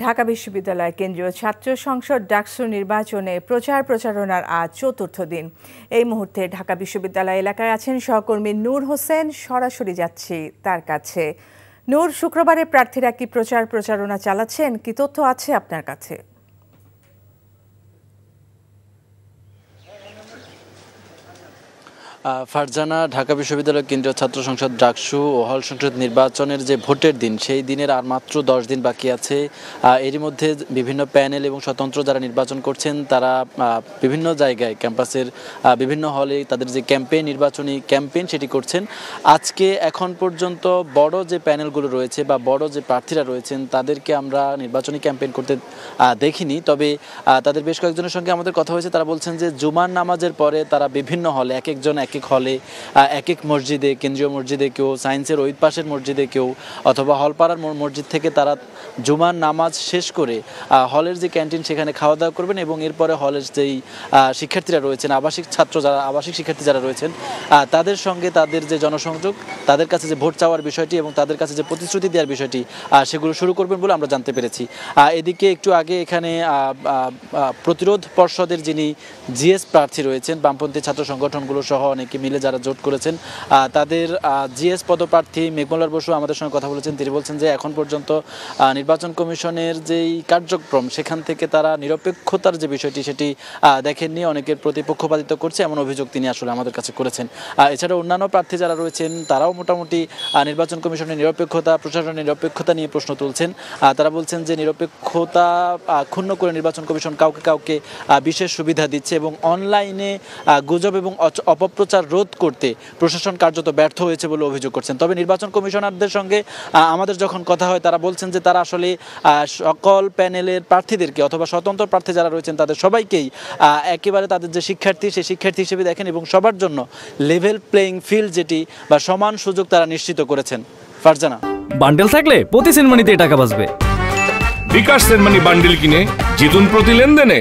ঢাকা বিশ্ববিদ্যালয় কেন্দ্রীয় ছাত্র সংসদ ডাকসু নির্বাচনে প্রচারণার আজ চতুর্থ দিন। এই মুহূর্তে ঢাকা বিশ্ববিদ্যালয় এলাকায় আছেন সহকর্মী নূর হোসেন। সরাসরি যাচ্ছি তার কাছে। নূর, শুক্রবারে প্রার্থীরা কি প্রচারণা চালাচ্ছেন? কি তথ্য আছে আপনার কাছে? ফারজানা, ঢাকা বিশ্ববিদ্যালয় কেন্দ্রীয় ছাত্র সংসদ ডাকসু ও হল সংসদ নির্বাচনের যে ভোটের দিন, সেই দিনের আর মাত্র 10 দিন বাকি আছে। এরই মধ্যে বিভিন্ন প্যানেল এবং স্বতন্ত্র যারা নির্বাচন করছেন তারা বিভিন্ন জায়গায় ক্যাম্পাসের বিভিন্ন হলে তাদের যে নির্বাচনী ক্যাম্পেইন সেটি করছেন। আজকে এখন পর্যন্ত বড় যে প্যানেলগুলো রয়েছে বা বড় যে প্রার্থীরা রয়েছেন তাদেরকে আমরা নির্বাচনী ক্যাম্পেইন করতে দেখিনি। তবে তাদের বেশ কয়েকজনের সঙ্গে আমাদের কথা হয়েছে। তারা বলছেন যে জুমার নামাজের পরে তারা বিভিন্ন হলে এক এক হলে এক এক মসজিদে, কেন্দ্রীয় মসজিদে, কেউ সায়েন্সের ওই পাশের মসজিদে, কেউ অথবা হলপাড়ার মসজিদ থেকে তারা জুমার নামাজ শেষ করে হলের যে ক্যান্টিন সেখানে খাওয়া দাওয়া করবেন এবং এরপরে হলের যেই শিক্ষার্থীরা রয়েছেন, আবাসিক শিক্ষার্থী যারা রয়েছেন তাদের সঙ্গে তাদের যে জনসংযোগ, তাদের কাছে যে ভোট চাওয়ার বিষয়টি এবং তাদের কাছে যে প্রতিশ্রুতি দেওয়ার বিষয়টি সেগুলো শুরু করবেন বলে আমরা জানতে পেরেছি। এদিকে একটু আগে এখানে প্রতিরোধ পর্ষদের যিনি জিএস প্রার্থী রয়েছেন, বামপন্থী ছাত্র সংগঠনগুলো সহ অনেকে মিলে যারা জোট করেছেন, তাদের জিএস পদপ্রার্থী মেঘমল্লার বসু আমাদের সঙ্গে কথা বলেছেন। তিনি বলছেন যে এখন পর্যন্ত নির্বাচন কমিশনের যেই কার্যক্রম সেখান থেকে তারা নিরপেক্ষতার যে বিষয়টি সেটি দেখেননি, অনেকের প্রতি পক্ষপাতিত্ব করছে এমন অভিযোগ তিনি আসলে আমাদের কাছে করেছেন। এছাড়া অন্যান্য প্রার্থী যারা রয়েছেন তারাও মোটামুটি নির্বাচন কমিশনের নিরপেক্ষতা, প্রশাসনের নিরপেক্ষতা নিয়ে প্রশ্ন তুলছেন। তারা বলছেন যে নিরপেক্ষতা ক্ষুণ্ণ করে নির্বাচন কমিশন কাউকে বিশেষ সুবিধা দিচ্ছে এবং অনলাইনে গুজব এবং অপপ্রচার রোধ করতে প্রশাসন কার্যত ব্যর্থ হয়েছে বলে অভিযোগ করছেন। তবে নির্বাচন কমিশনারদের সঙ্গে আমাদের যখন কথা হয় তারা বলছেন যে তারা আসলে সকল প্যানেলের প্রার্থীদেরকে অথবা স্বতন্ত্র প্রার্থী যারা রয়েছেন তাদের সবাইকেই একেবারে তাদের যে শিক্ষার্থী সেই শিক্ষার্থী হিসেবে দেখেন এবং সবার জন্য লেভেল প্লেইং ফিল্ড যেটি বা সমান সুযোগ তারা নিশ্চিত করেছেন। ফারজানা, বান্ডেল থাকলে প্রতি সেনমানিতে টাকা বাঁচবে। বিকাশ সেনমানি বান্ডেল কিনে জিতুন প্রতি লেনদেনে।